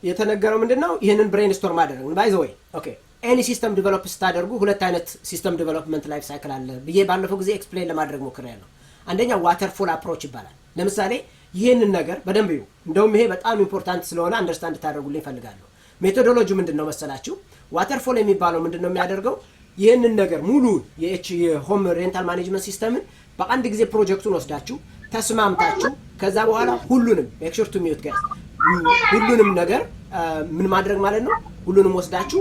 የተነገረው ምንድነው ይሄንን ብሬንስቶርም አደረግን ባይ ዘ ወይ ኦኬ ኤኒ ሲስተም ዲቨሎፕ ስታደርጉ ሁለት አይነት ሲስተም ዲቨሎፕመንት ላይፍ ሳይክል አለ ብዬ ባለፈው ጊዜ ኤክስፕሌን ለማድረግ ሞክሬያለሁ አንደኛው ዋተርፎል አፕሮች ይባላል ለምሳሌ ይሄንን ነገር በደንብ ይዩ እንደውም ይሄ በጣም ኢምፖርታንት ስለሆነ አንደርስታንድ ታደርጉልኝ ፈልጋለሁ ሜቶዶሎጂው ምንድነው መሰላችሁ ዋተርፎል የሚባለው ምንድነው የሚያደርገው ይሄንን ነገር ሙሉ የሆም ሬንታል ማኔጅመንት ሲስተምን በአንድ ጊዜ ፕሮጀክቱን ወስዳችሁ ተስማምታችሁ ከዛ በኋላ ሁሉንም ሜክ ሹር ቱ ሚዩት ጋይስ ሁሉንም ነገር ምን ማድረግ ማለት ነው ሁሉንም ወስዳችሁ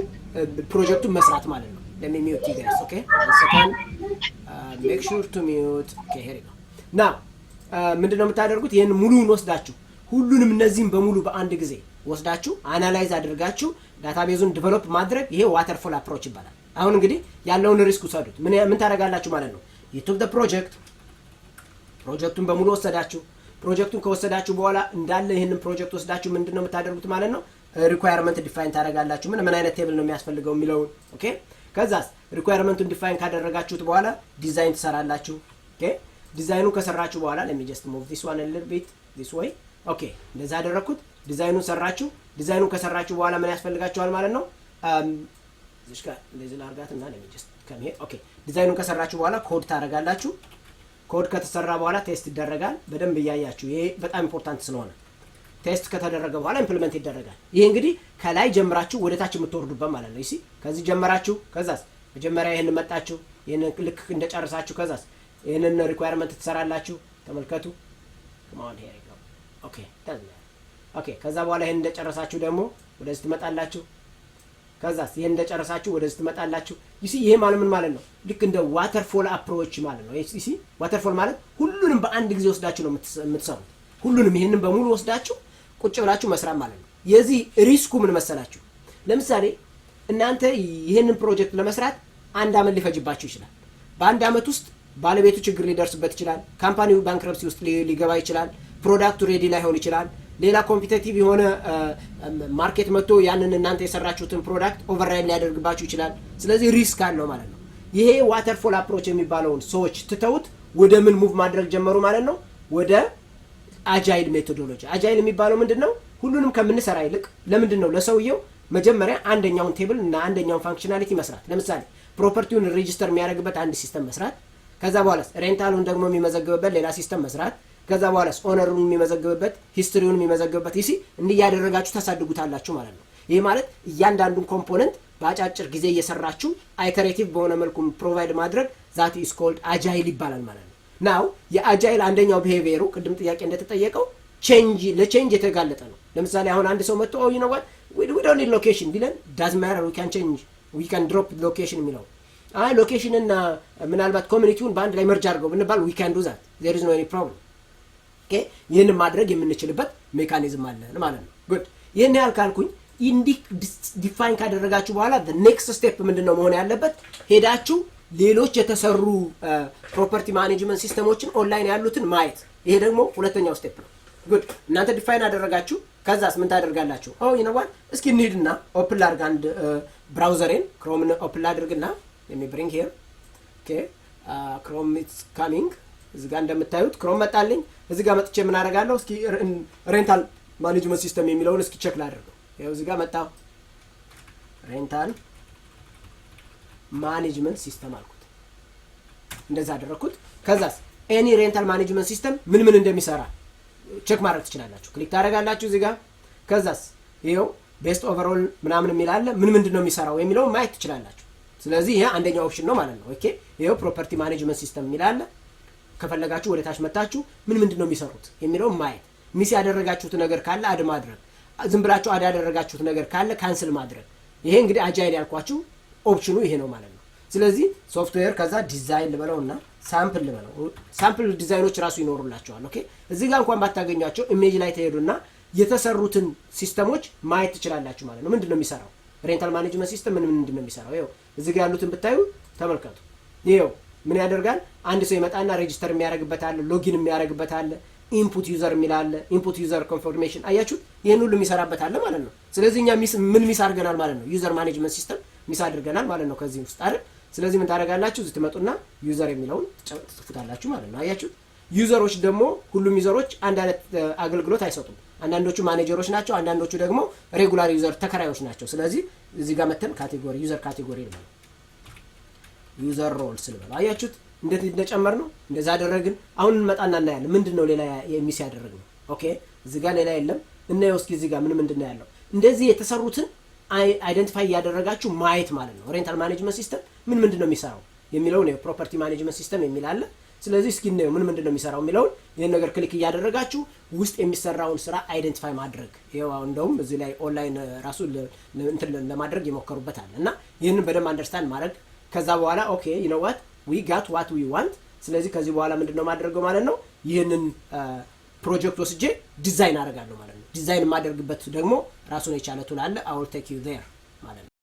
ፕሮጀክቱን መስራት ማለት ነው let me mute you guys okay one second make sure to mute okay here you go now ምንድነው የምታደርጉት ይሄን ሙሉውን ወስዳችሁ ሁሉንም እነዚህን በሙሉ በአንድ ጊዜ ወስዳችሁ አናላይዝ አድርጋችሁ ዳታቤዙን ዲቨሎፕ ማድረግ ይሄ ዋተርፎል አፕሮች ይባላል አሁን እንግዲህ ያለውን ሪስክ ወሰዱት ምን ታደርጋላችሁ ማለት ነው you took the ፕሮጀክቱን በሙሉ ወሰዳችሁ ፕሮጀክቱን ከወሰዳችሁ በኋላ እንዳለ ይሄንን ፕሮጀክት ወስዳችሁ ምንድነው የምታደርጉት ማለት ነው ሪኳየርመንት ዲፋይን ታደርጋላችሁ ምን አይነት ቴብል ነው የሚያስፈልገው የሚለው ኦኬ ከዛስ ሪኳየርመንቱን ዲፋይን ካደረጋችሁት በኋላ ዲዛይን ትሰራላችሁ ኦኬ ዲዛይኑን ከሰራችሁ በኋላ let me just move this one a little bit this way ኦኬ እንደዛ አደረኩት ዲዛይኑን ሰራችሁ ዲዛይኑን ከሰራችሁ በኋላ ምን ያስፈልጋችኋል ማለት ነው እዚህ ጋር እንደዚህ ላርጋትና let me just come here ኦኬ ዲዛይኑን ከሰራችሁ በኋላ ኮድ ታደርጋላችሁ ኮድ ከተሰራ በኋላ ቴስት ይደረጋል በደንብ ያያያችሁ ይሄ በጣም ኢምፖርታንት ስለሆነ ቴስት ከተደረገ በኋላ ኢምፕሊመንት ይደረጋል ይሄ እንግዲህ ከላይ ጀምራችሁ ወደ ታች የምትወርዱበት ማለት ነው እሺ ከዚህ ጀመራችሁ ከዛስ መጀመሪያ ይሄን መጣችሁ ይሄን ልክ እንደጨረሳችሁ ከዛስ ይሄንን ሪኳየርመንት ትሰራላችሁ ተመልከቱ come on here you go okay done okay ከዛ በኋላ ይሄን እንደጨረሳችሁ ደግሞ ወደዚህ ትመጣላችሁ ከዛስ ይሄን እንደጨረሳችሁ ወደዚህ ትመጣላችሁ እሺ ይሄ ማለት ምን ማለት ነው ልክ እንደ ዋተርፎል አፕሮች ማለት ነው እሺ ዋተርፎል ማለት ሁሉንም በአንድ ጊዜ ወስዳችሁ ነው የምትሰሩት ሁሉንም ይሄንን በሙሉ ወስዳችሁ ቁጭ ብላችሁ መስራት ማለት ነው የዚህ ሪስኩ ምን መሰላችሁ ለምሳሌ እናንተ ይሄንን ፕሮጀክት ለመስራት አንድ አመት ሊፈጅባችሁ ይችላል በአንድ አመት ውስጥ ባለቤቱ ችግር ሊደርስበት ይችላል ካምፓኒው ባንክረፕሲ ውስጥ ሊገባ ይችላል ፕሮዳክቱ ሬዲ ላይሆን ይችላል ሌላ ኮምፒቲቲቭ የሆነ ማርኬት መጥቶ ያንን እናንተ የሰራችሁትን ፕሮዳክት ኦቨርራይድ ሊያደርግባችሁ ይችላል ስለዚህ ሪስክ አለው ማለት ነው ይሄ ዋተርፎል አፕሮች የሚባለውን ሰዎች ትተውት ወደ ምን ሙቭ ማድረግ ጀመሩ ማለት ነው ወደ አጃይል ሜቶዶሎጂ አጃይል የሚባለው ምንድነው ሁሉንም ከምንሰራ ይልቅ ለምንድነው ለሰውየው መጀመሪያ አንደኛውን ቴብል እና አንደኛውን ፋንክሽናሊቲ መስራት ለምሳሌ ፕሮፐርቲውን ሬጂስተር የሚያደርግበት አንድ ሲስተም መስራት ከዛ በኋላ ሬንታሉን ደግሞ የሚመዘግብበት ሌላ ሲስተም መስራት ከዛ በኋላ ኦነሩን የሚመዘግብበት ሂስትሪውን የሚመዘግብበት ይሲ እንዲህ ያደረጋችሁ ታሳድጉታላችሁ ማለት ነው ይሄ ማለት እያንዳንዱን ኮምፖነንት በአጫጭር ጊዜ እየሰራችሁ አይተሬቲቭ በሆነ መልኩ ፕሮቫይድ ማድረግ that is called agile ይባላል ማለት ነው now የአጃይል አንደኛው ቢሄቪየሩ ቅድም ጥያቄ እንደተጠየቀው ለቼንጅ የተጋለጠ ነው ለምሳሌ አሁን አንድ ሰው መጥቶ you know what we don't need location ቢለን doesn't matter we can change we can drop location የሚለው ሎኬሽን እና ምናልባት ኮሚኒቲውን በአንድ ላይ መርጅ አድርገው ብንባል we can do that there is no any problem ኦኬ ይሄን ማድረግ የምንችልበት ሜካኒዝም አለ ማለት ነው ጉድ ይሄን ያህል ካልኩኝ ኢንዲክ ዲፋይን ካደረጋችሁ በኋላ the next step ምንድነው መሆን ያለበት ሄዳችሁ ሌሎች የተሰሩ ፕሮፐርቲ ማኔጅመንት ሲስተሞችን ኦንላይን ያሉትን ማየት ይሄ ደግሞ ሁለተኛው ስቴፕ ነው ጉድ እናንተ ዲፋይን አደረጋችሁ ከዛስ ምን ታደርጋላችሁ you know what እስኪ እንሂድና ኦፕን ላድርግ አንድ ብራውዘሬን ክሮምን ኦፕን ላድርግና let me bring here okay chrome it's coming እዚህ ጋር እንደምታዩት ክሮም መጣልኝ እዚህ ጋር መጥቼ ምን አደርጋለሁ እስኪ ሬንታል ማኔጅመንት ሲስተም የሚለውን እስኪ ቼክ ላድርገው ያው እዚህ ጋር መጣው ሬንታል ማኔጅመንት ሲስተም አልኩት እንደዛ አደረኩት ከዛስ ኤኒ ሬንታል ማኔጅመንት ሲስተም ምን እንደሚሰራ ቼክ ማድረግ ትችላላችሁ ክሊክ ታደርጋላችሁ እዚህ ጋር ከዛስ ይሄው ቤስት ኦቨርኦል ምናምን የሚላለ ምንድነው የሚሰራው የሚለው ማየት ትችላላችሁ ስለዚህ ይሄ አንደኛው ኦፕሽን ነው ማለት ነው ኦኬ ይሄው ፕሮፐርቲ ማኔጅመንት ሲስተም የሚላለ ከፈለጋችሁ ወደ ታች መጣችሁ ምንድነው የሚሰሩት የሚለው ማየት ሚስ ያደረጋችሁት ነገር ካለ አድ ማድረግ ዝም ብላችሁ አድ ያደረጋችሁት ነገር ካለ ካንስል ማድረግ ይሄ እንግዲህ አጃይል ያልኳችሁ ኦፕሽኑ ይሄ ነው ማለት ነው ስለዚህ ሶፍትዌር ከዛ ዲዛይን ልበለውና ሳምፕል ልበለው ሳምፕል ዲዛይኖች ራሱ ይኖሩላችኋል ኦኬ እዚህ ጋር እንኳን ባታገኛቸው ኢሜጅ ላይ ተሄዱና የተሰሩትን ሲስተሞች ማየት ትችላላችሁ ማለት ነው ምንድነው የሚሰራው ሬንታል ማኔጅመንት ሲስተም ምንድነው የሚሰራው ይሄው እዚህ ጋር ያሉትን ብታዩ ተመልከቱ ይሄው ምን ያደርጋል አንድ ሰው ይመጣና ሬጂስተር የሚያደርግበት አለ ሎጊን የሚያደርግበት አለ ኢንፑት ዩዘር የሚላል ኢንፑት ዩዘር ኮንፊርሜሽን አያችሁ ይሄን ሁሉ የሚሰራበት አለ ማለት ነው ስለዚህኛ ሚስ አድርገናል ማለት ነው ዩዘር ማኔጅመንት ሲስተም ሚስ አድርገናል ማለት ነው ከዚህ ውስጥ አይደል ስለዚህ ምን ታደርጋላችሁ እዚህ ትመጡና ዩዘር የሚለውን ትጽፉታላችሁ ማለት ነው አያችሁ ዩዘሮች ደግሞ ሁሉም ዩዘሮች አንድ አይነት አገልግሎት አይሰጡም አንዳንዶቹ ማኔጀሮች ናቸው፣ አንዳንዶቹ ደግሞ ሬጉላር ዩዘር ተከራዮች ናቸው። ስለዚህ እዚህ ጋር መተን ካቴጎሪ ዩዘር ካቴጎሪ ነው ዩዘር ሮልስ ልበለው። አያችሁት እንዴት እንደጨመር ነው? እንደዛ አደረግን። አሁን እንመጣና እናያለን ምንድነው ሌላ የሚስ ያደረግነው። ኦኬ እዚህ ጋር ሌላ የለም እና እስኪ እዚህ ጋር ምንድነው ያለው? እንደዚህ የተሰሩትን አይደንቲፋይ ያደረጋችሁ ማየት ማለት ነው። ሬንታል ማኔጅመንት ሲስተም ምንድነው የሚሰራው የሚለው ነው። ፕሮፐርቲ ማኔጅመንት ሲስተም የሚል አለ። ስለዚህ እስኪ ነው ምንድነው የሚሰራው የሚለው ይሄን ነገር ክሊክ እያደረጋችሁ ውስጥ የሚሰራውን ስራ አይደንቲፋይ ማድረግ። ይሄው እንደውም እዚህ ላይ ኦንላይን ራሱ እንትን ለማድረግ ይሞከሩበታል እና ይሄንን በደንብ አንደርስታንድ ማድረግ ከዛ በኋላ ኦኬ you know what we got what we want። ስለዚህ ከዚህ በኋላ ምንድነው ማድረገው ማለት ነው ይሄንን ፕሮጀክት ወስጄ ዲዛይን አደርጋለሁ ማለት ነው። ዲዛይን ማድረግበት ደግሞ ራሱን የቻለ ቱል አለ። I will take you there ማለት ነው።